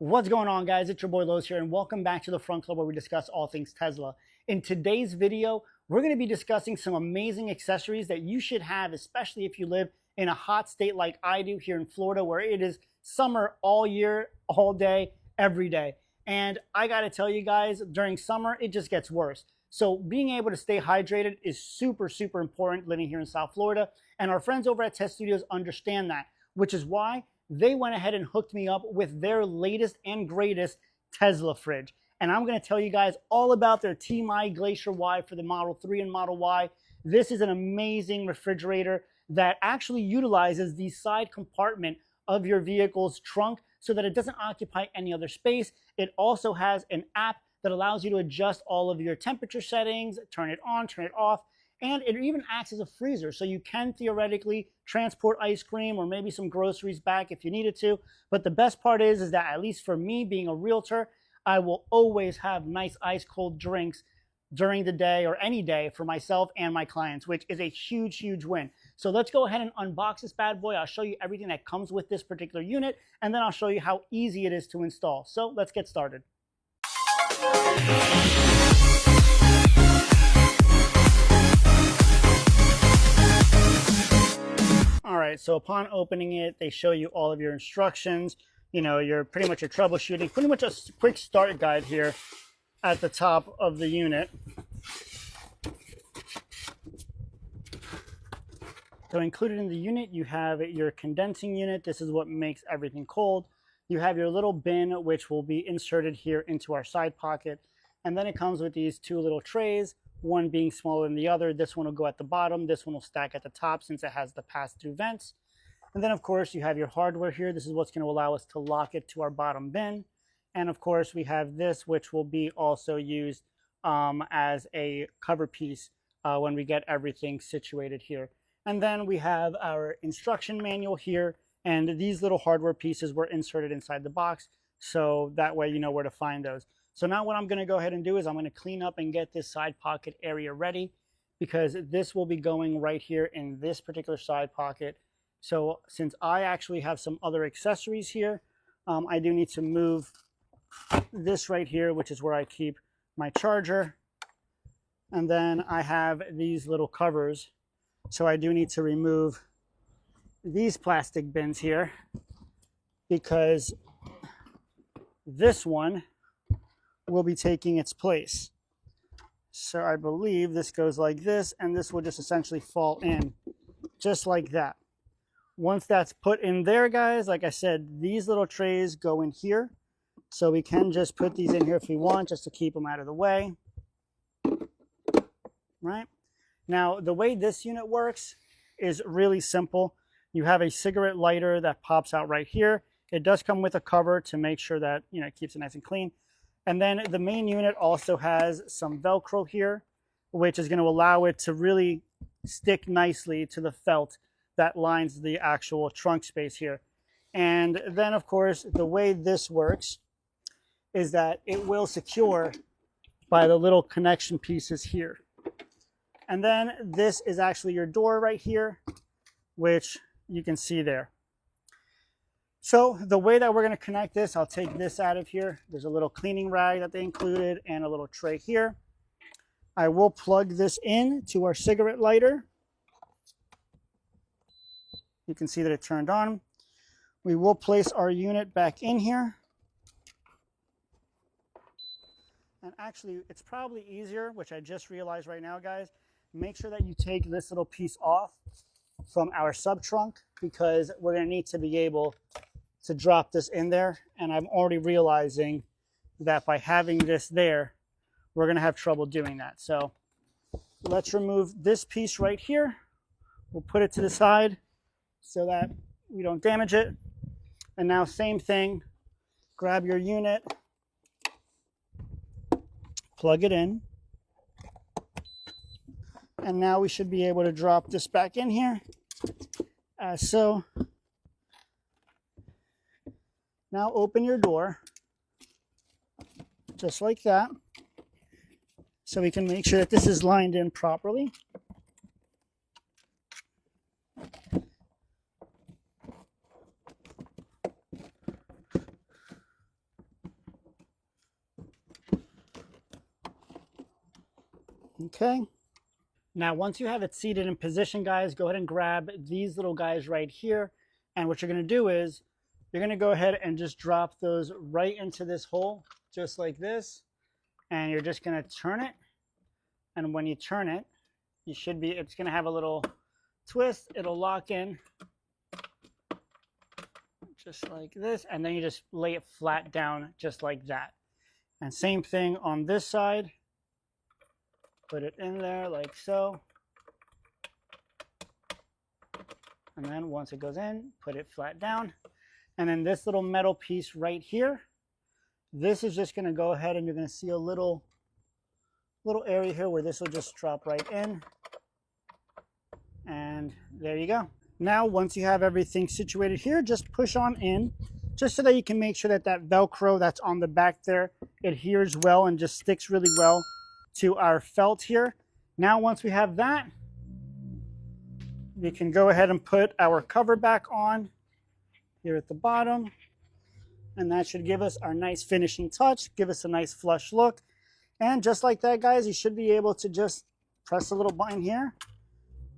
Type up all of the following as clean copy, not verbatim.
What's going on, guys? It's your boy Lowe's here, and welcome back to the Front Club, where we discuss all things Tesla. In today's video, we're going to be discussing some amazing accessories that you should have, especially if you live in a hot state like I do here in Florida, where it is summer all year, all day, every day. And I got to tell you guys, during summer, it just gets worse. So being able to stay hydrated is super, super important living here in South Florida. And our friends over at TesStudios understand that, which is why they went ahead and hooked me up with their latest and greatest Tesla fridge. And I'm going to tell you guys all about their T-My Glacier Y for the Model 3 and Model Y. This is an amazing refrigerator that actually utilizes the side compartment of your vehicle's trunk so that it doesn't occupy any other space. It also has an app that allows you to adjust all of your temperature settings, turn it on, turn it off, and it even acts as a freezer, so you can theoretically transport ice cream or maybe some groceries back if you needed to. But the best part is that, at least for me being a realtor, I will always have nice ice cold drinks during the day or any day for myself and my clients, which is a huge, huge win. So let's go ahead and unbox this bad boy. I'll show you everything that comes with this particular unit, and then I'll show you how easy it is to install. So let's get started. All right, so upon opening it, they show you all of your instructions. You're pretty much your troubleshooting, pretty much a quick start guide here at the top of the unit. So included in the unit, you have your condensing unit. This is what makes everything cold. You have your little bin, which will be inserted here into our side pocket. And then it comes with these two little trays, one being smaller than the other. This one will go at the bottom. This one will stack at the top since it has the pass-through vents. And then, of course, you have your hardware here. This is what's going to allow us to lock it to our bottom bin. And, of course, we have this, which will be also used as a cover piece when we get everything situated here. And then we have our instruction manual here. And these little hardware pieces were inserted inside the box, so that way you know where to find those. So now what I'm going to go ahead and do is I'm going to clean up and get this side pocket area ready, because this will be going right here in this particular side pocket. So since I actually have some other accessories here, I do need to move this right here, which is where I keep my charger. And then I have these little covers. So I do need to remove these plastic bins here, because this one will be taking its place. So I believe this goes like this, and this will just essentially fall in just like that. Once that's put in there, guys, like I said, these little trays go in here. So we can just put these in here if we want, just to keep them out of the way. Right? Now, the way this unit works is really simple. You have a cigarette lighter that pops out right here. It does come with a cover to make sure that, it keeps it nice and clean. And then the main unit also has some Velcro here, which is going to allow it to really stick nicely to the felt that lines the actual trunk space here. And then, of course, the way this works is that it will secure by the little connection pieces here. And then this is actually your door right here, which you can see there. So the way that we're going to connect this, I'll take this out of here. There's a little cleaning rag that they included and a little tray here. I will plug this in to our cigarette lighter. You can see that it turned on. We will place our unit back in here. And actually, it's probably easier, which I just realized right now, guys, make sure that you take this little piece off from our sub trunk, because we're going to need to be able to drop this in there. And I'm already realizing that by having this there, we're going to have trouble doing that. So let's remove this piece right here. We'll put it to the side so that we don't damage it. And now same thing, grab your unit, plug it in. And now we should be able to drop this back in here, as so. Now open your door, just like that, so we can make sure that this is lined in properly. Okay. Now, once you have it seated in position, guys, go ahead and grab these little guys right here. And what you're going to do is you're going to go ahead and just drop those right into this hole, just like this. And you're just going to turn it. And when you turn it, it's going to have a little twist. It'll lock in just like this. And then you just lay it flat down just like that. And same thing on this side. Put it in there like so. And then once it goes in, put it flat down. And then this little metal piece right here, this is just going to go ahead and you're going to see a little area here where this will just drop right in. And there you go. Now, once you have everything situated here, just push on in, just so that you can make sure that that Velcro that's on the back there adheres well and just sticks really well to our felt here. Now, once we have that, we can go ahead and put our cover back on here at the bottom. And that should give us our nice finishing touch, give us a nice flush look. And just like that, guys, you should be able to just press a little button here.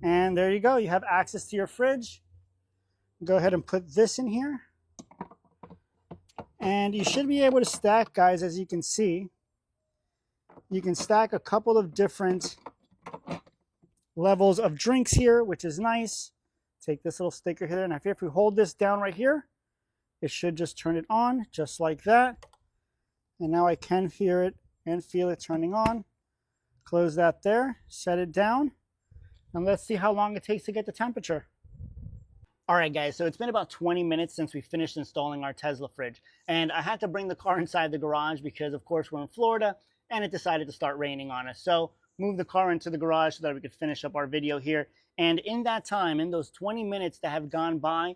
And there you go. You have access to your fridge. Go ahead and put this in here. And you should be able to stack, guys, as you can see. You can stack a couple of different levels of drinks here, which is nice. Take this little sticker here. And if we hold this down right here, it should just turn it on just like that. And now I can hear it and feel it turning on. Close that there, set it down. And let's see how long it takes to get the temperature. All right, guys, so it's been about 20 minutes since we finished installing our Tesla fridge. And I had to bring the car inside the garage because, of course, we're in Florida and it decided to start raining on us. So move the car into the garage so that we could finish up our video here. And in that time, in those 20 minutes that have gone by,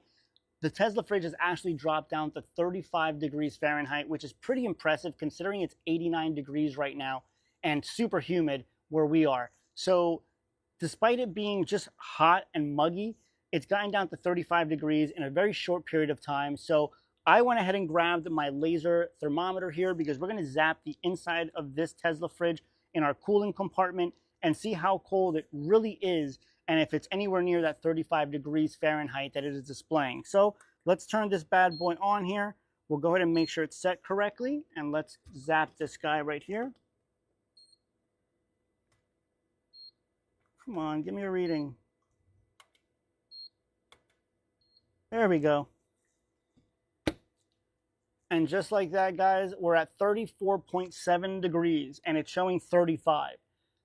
the Tesla fridge has actually dropped down to 35 degrees Fahrenheit, which is pretty impressive considering it's 89 degrees right now and super humid where we are. So despite it being just hot and muggy, it's gotten down to 35 degrees in a very short period of time. So I went ahead and grabbed my laser thermometer here because we're going to zap the inside of this Tesla fridge in our cooling compartment and see how cold it really is and if it's anywhere near that 35 degrees Fahrenheit that it is displaying. So let's turn this bad boy on here. We'll go ahead and make sure it's set correctly, and let's zap this guy right here. Come on, give me a reading. There we go. And just like that, guys, we're at 34.7 degrees and it's showing 35.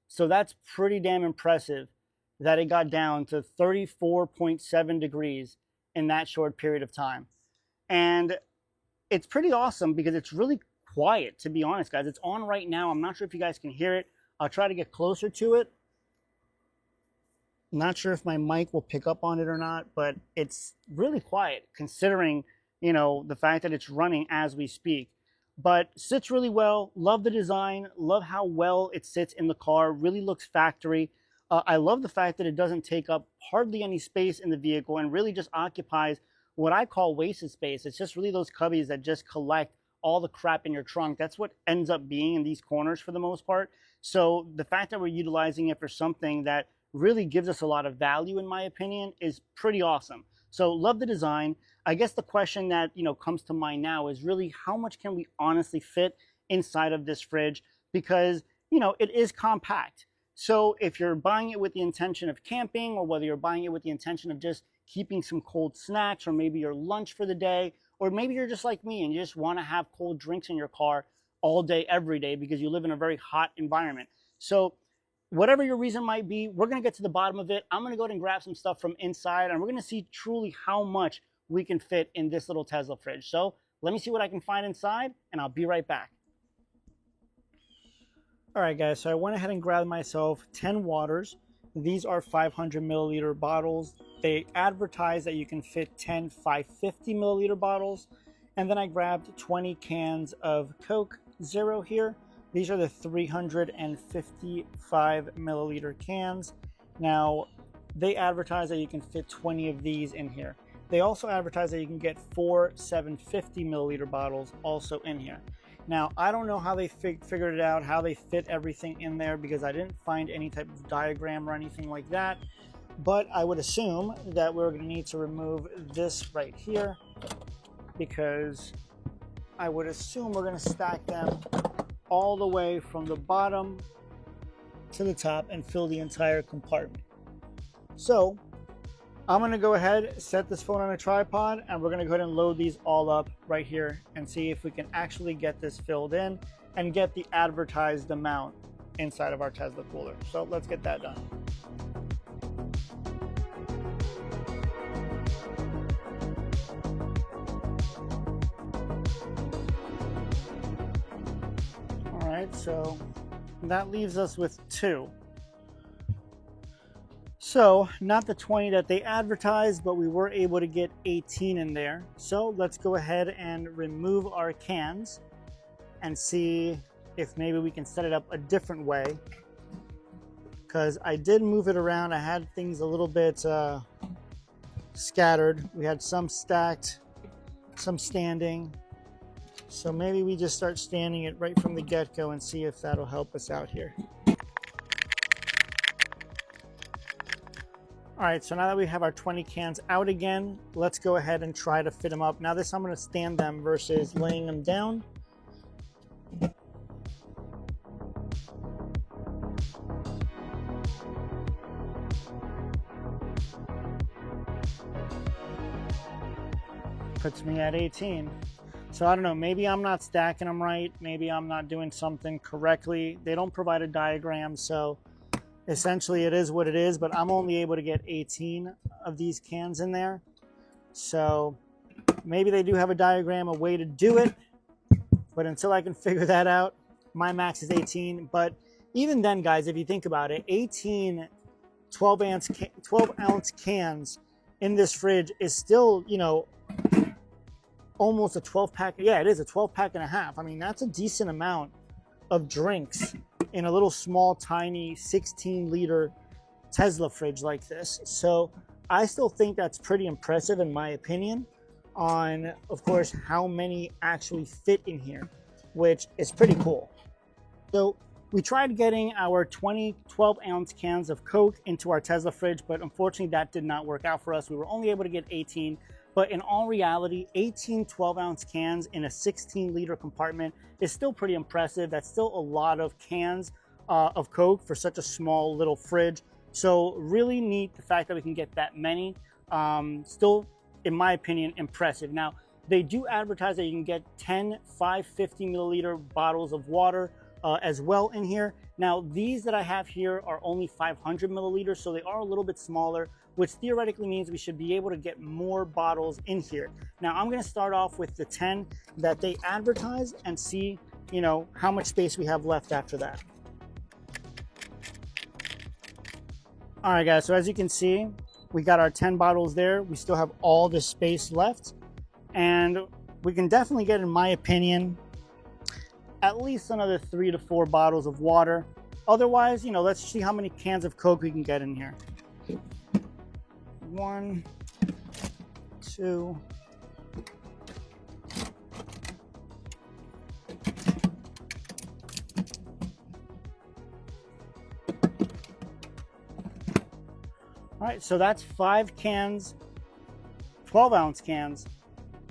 So that's pretty damn impressive that it got down to 34.7 degrees in that short period of time. And it's pretty awesome because it's really quiet, to be honest, guys. It's on right now. I'm not sure if you guys can hear it. I'll try to get closer to it. I'm not sure if my mic will pick up on it or not, but it's really quiet considering, you know, the fact that it's running as we speak. But sits really well. Love the design. Love how well it sits in the car. Really looks factory. I love the fact that it doesn't take up hardly any space in the vehicle and really just occupies what I call wasted space. It's just really those cubbies that just collect all the crap in your trunk. That's what ends up being in these corners for the most part. So the fact that we're utilizing it for something that really gives us a lot of value, in my opinion, is pretty awesome. So love the design. I guess the question that, you know, comes to mind now is really how much can we honestly fit inside of this fridge? Because, you know, it is compact. So if you're buying it with the intention of camping, or whether you're buying it with the intention of just keeping some cold snacks, or maybe your lunch for the day, or maybe you're just like me and you just want to have cold drinks in your car all day, every day, because you live in a very hot environment. So whatever your reason might be, we're going to get to the bottom of it. I'm going to go ahead and grab some stuff from inside, and we're going to see truly how much we can fit in this little Tesla fridge. So let me see what I can find inside, and I'll be right back. All right, guys, so I went ahead and grabbed myself 10 waters. These are 500 milliliter bottles. They advertise that you can fit 10 550 milliliter bottles. And then I grabbed 20 cans of Coke Zero here. These are the 355 milliliter cans. Now, they advertise that you can fit 20 of these in here. They also advertise that you can get 4 750 milliliter bottles also in here. Now, I don't know how they figured it out, how they fit everything in there, because I didn't find any type of diagram or anything like that. But I would assume that we're going to need to remove this right here, because I would assume we're going to stack them all the way from the bottom to the top and fill the entire compartment. So I'm going to go ahead, set this phone on a tripod, and we're going to go ahead and load these all up right here and see if we can actually get this filled in and get the advertised amount inside of our Tesla cooler. So let's get that done. All right, so that leaves us with 2. So not the 20 that they advertised, but we were able to get 18 in there. So let's go ahead and remove our cans and see if maybe we can set it up a different way, because I did move it around. I had things a little bit scattered. We had some stacked, some standing. So maybe we just start standing it right from the get-go and see if that'll help us out here. All right, so now that we have our 20 cans out again, let's go ahead and try to fit them up. Now this, I'm going to stand them versus laying them down. Puts me at 18. So I don't know, maybe I'm not stacking them right. Maybe I'm not doing something correctly. They don't provide a diagram, so essentially it is what it is, but I'm only able to get 18 of these cans in there. So maybe they do have a diagram, a way to do it, but until I can figure that out, my max is 18. But even then, guys, if you think about it, 18 12 ounce cans in this fridge is still, you know, almost a 12 pack. Yeah, it is a 12 pack and a half. I mean, that's a decent amount of drinks in a little small, tiny 16-liter Tesla fridge like this. So I still think that's pretty impressive in my opinion on, of course, how many actually fit in here, which is pretty cool. So we tried getting our 20 12-ounce cans of Coke into our Tesla fridge, but unfortunately that did not work out for us. We were only able to get 18. But in all reality, 18 12-ounce cans in a 16-liter compartment is still pretty impressive. That's still a lot of cans of Coke for such a small little fridge. So really neat the fact that we can get that many. Still, in my opinion, impressive. Now, they do advertise that you can get 10 550 milliliter bottles of water as well in here. Now, these that I have here are only 500 milliliters, so they are a little bit smaller, which theoretically means we should be able to get more bottles in here. Now, I'm gonna start off with the 10 that they advertise and see, you know, how much space we have left after that. All right, guys, so as you can see, we got our 10 bottles there. We still have all this space left, and we can definitely get, in my opinion, at least another 3 to 4 bottles of water. Otherwise, you know, let's see how many cans of Coke we can get in here. 1, 2, all right, so that's 5 cans, 12-ounce cans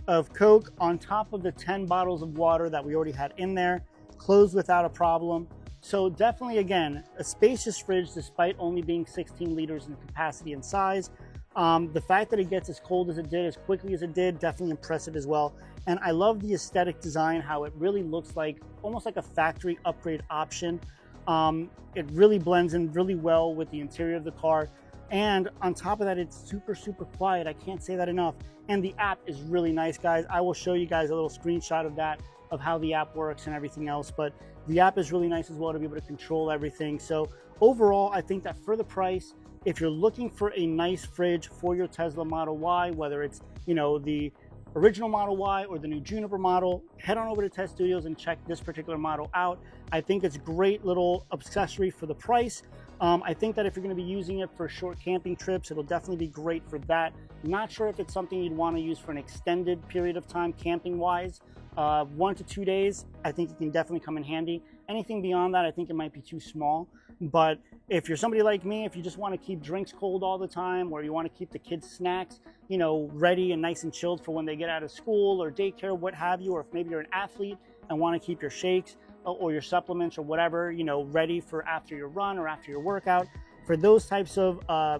of Coke on top of the 10 bottles of water that we already had in there, closed without a problem. So definitely, again, a spacious fridge despite only being 16 liters in capacity and size. The fact that it gets as cold as it did, as quickly as it did, definitely impressive as well. And I love the aesthetic design, how it really looks like almost like a factory upgrade option. It really blends in really well with the interior of the car. And on top of that, it's super, super quiet. I can't say that enough. And the app is really nice, guys. I will show you guys a little screenshot of that, of how the app works and everything else. But the app is really nice as well to be able to control everything. So overall, I think that for the price, if you're looking for a nice fridge for your Tesla Model Y, whether it's, you know, the original Model Y or the new Juniper model, head on over to TesStudios and check this particular model out. I think it's a great little accessory for the price. I think that if you're going to be using it for short camping trips, it'll definitely be great for that. Not sure if it's something you'd want to use for an extended period of time camping wise, 1 to 2 days, I think it can definitely come in handy. Anything beyond that, I think it might be too small. But if you're somebody like me, if you just want to keep drinks cold all the time, or you want to keep the kids' snacks, you know, ready and nice and chilled for when they get out of school or daycare, what have you, or if maybe you're an athlete and want to keep your shakes or your supplements or whatever, you know, ready for after your run or after your workout, for those types of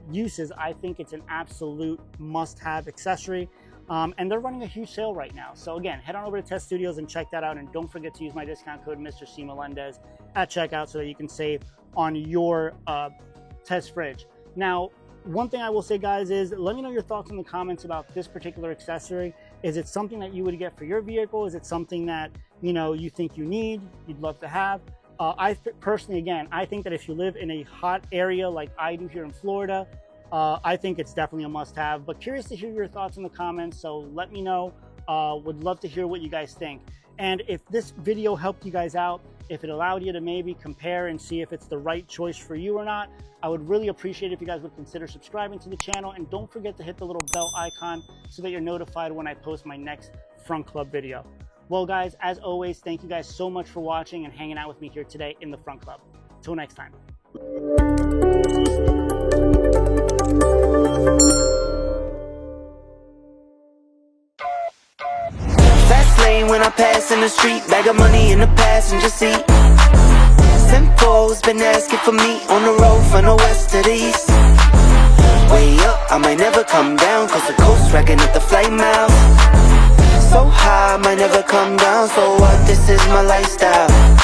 uses, I think it's an absolute must-have accessory. And they're running a huge sale right now. So again, head on over to TesStudios and check that out. And don't forget to use my discount code Mr. C. Melendez at checkout so that you can save on your test fridge. Now, one thing I will say, guys, is let me know your thoughts in the comments about this particular accessory. Is it something that you would get for your vehicle? Is it something that, you know, you think you need, you'd love to have? I personally, again, I think that if you live in a hot area like I do here in Florida, I think it's definitely a must-have. But curious to hear your thoughts in the comments, so let me know. Would love to hear what you guys think. And if this video helped you guys out, if it allowed you to maybe compare and see if it's the right choice for you or not, I would really appreciate it if you guys would consider subscribing to the channel, and don't forget to hit the little bell icon so that you're notified when I post my next Front Club video. Well, guys, as always, thank you guys so much for watching and hanging out with me here today in the Front Club. Till next time. Fast lane when I pass in the street, bag of money in the passenger seat. Simcoe's been asking for me on the road from the west to the east. Way up, I might never come down, cause the coast racking up the flight miles. So high, I might never come down, so what, this is my lifestyle.